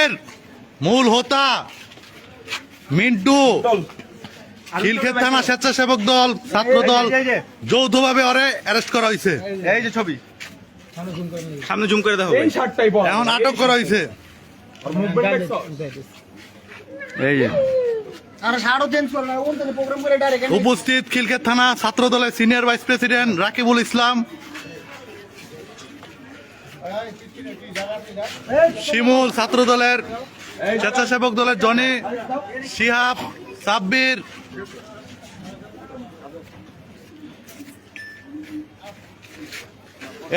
বিপ্লবের মূল হোতা মিন্টু খিলক্ষেত থানা স্বেচ্ছাসেবক দল ছাত্র দল যৌথভাবে ওরে অ্যারেস্ট করা হয়েছে। এই যে ছবি সামনে জুম করে দেখো এই শার্টটাই বল এখন আটক করা হয়েছে। এই যে উপস্থিত খিলক্ষেত থানা ছাত্র দলের সিনিয়র ভাইস প্রেসিডেন্ট রাকিবুল ইসলাম, শিমুল ছাত্র দলের স্বেচ্ছাসেবক দলের জনি, শিহাব, সাব্বির,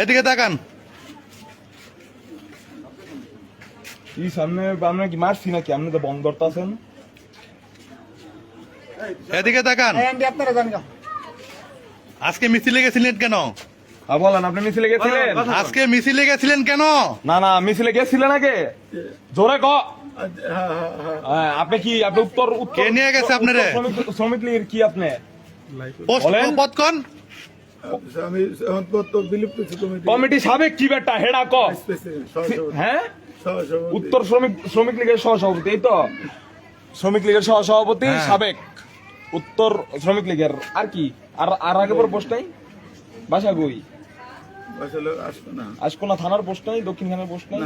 এদিকে তাকান। এই সামনে আমরা কি মারছি নাকি? আপনি তো বন্ধ করতে আছেন। এদিকে তাকান। আজকে মিছিলে গেছিলেন কেন? বলেন, আপনি মিছিলে গেছিলেন? আজকে মিছিলে গেছিলেন কেন? না না, মিছিলে গেছিলেন আগে জোরে ক। হ্যাঁ, আপনি কি আপনি উত্তর কে নিয়ে গেছে আপনারে? শ্রমিক লীগের কি আপনি পোস্ট পদ কোন কমিটি সাবেক কি বেটা হেডা ক? হ্যাঁ, উত্তর শ্রমিক লীগের সহসভাপতি, এই তো শ্রমিক লীগের সহসভাপতি সাবেক উত্তর শ্রমিক লীগের। আর কি আর আগে পর পোস্ট নাই? বাসা গই আশকোনা থানার পোস্ট নাই, দক্ষিণ খানের পোস্ট নাই,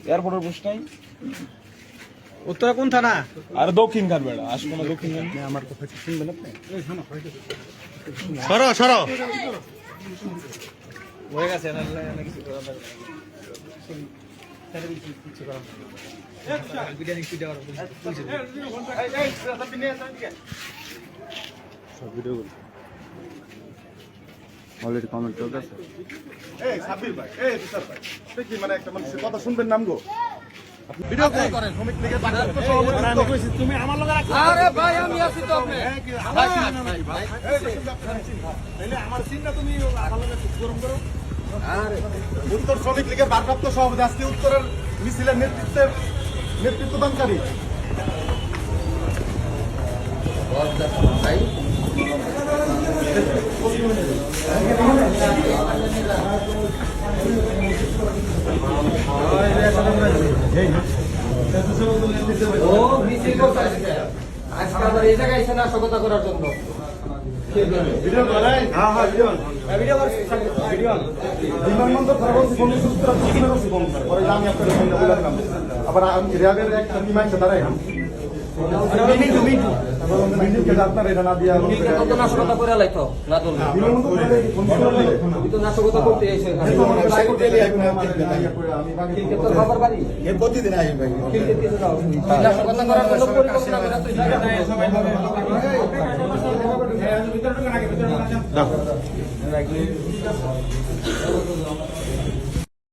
এয়ারপোর্টের পোস্ট নাই। উত্তরা কোন থানা? আর দক্ষিণ খান বেড়া আশকোনা দক্ষিণ খান। আমার কথা কি শুনবেন আপনি? সরো সরো। হয়ে গেছে না কিছু করা দরকার কিছু করা বিরিয়ানি কি দেওয়ার সব ভিডিও অলরেডি কমেন্ট করে আছে। এই সাব্বির ভাই, এই তুষার ভাই, আপনি কি মানে একটা মানুষের কথা শুনবেন নাম গো? ভিডিও করেন। শ্রমিক লীগের ভারপ্রাপ্ত সভাপতি তুমি আমার লগে রাখো। আরে ভাই আমি আছি তো আপনি তাইলে আমার চিন্তা তুমি আমার লগে গরম করো। উত্তর শ্রমিক লীগের ভারপ্রাপ্ত সভাপতি আজকে উত্তরের মিছিলের নেতৃত্বদানকারী। ও মিছিল করতে আসছে আজকে আবার এই জায়গায় এসে নাশকতা করার জন্য ভিডিও করে? হ্যাঁ হ্যাঁ ভিডিও ভিডিও বিমানবন্দর ফরবর্তী কর্মসূচিটা ঠিকই করছি বন্ধ করে পরে আমি আপনাদের ফোন বলে দিলাম। আবার আমি র্যাবের একটা বিমানটা দাঁড়াই মিন্টু মিন্টু মিনিটকে আপনার এটা না দিয়া কত নাশকতা করে লাইতো না তো বিমানবন্দর ফোন করে তুই তো নাশকতা করতে এসে আমি তোর বাবার বাড়ি এর প্রতিদিন আই ভাই নাশকতা করার জন্য পরিকল্পনা করে তুই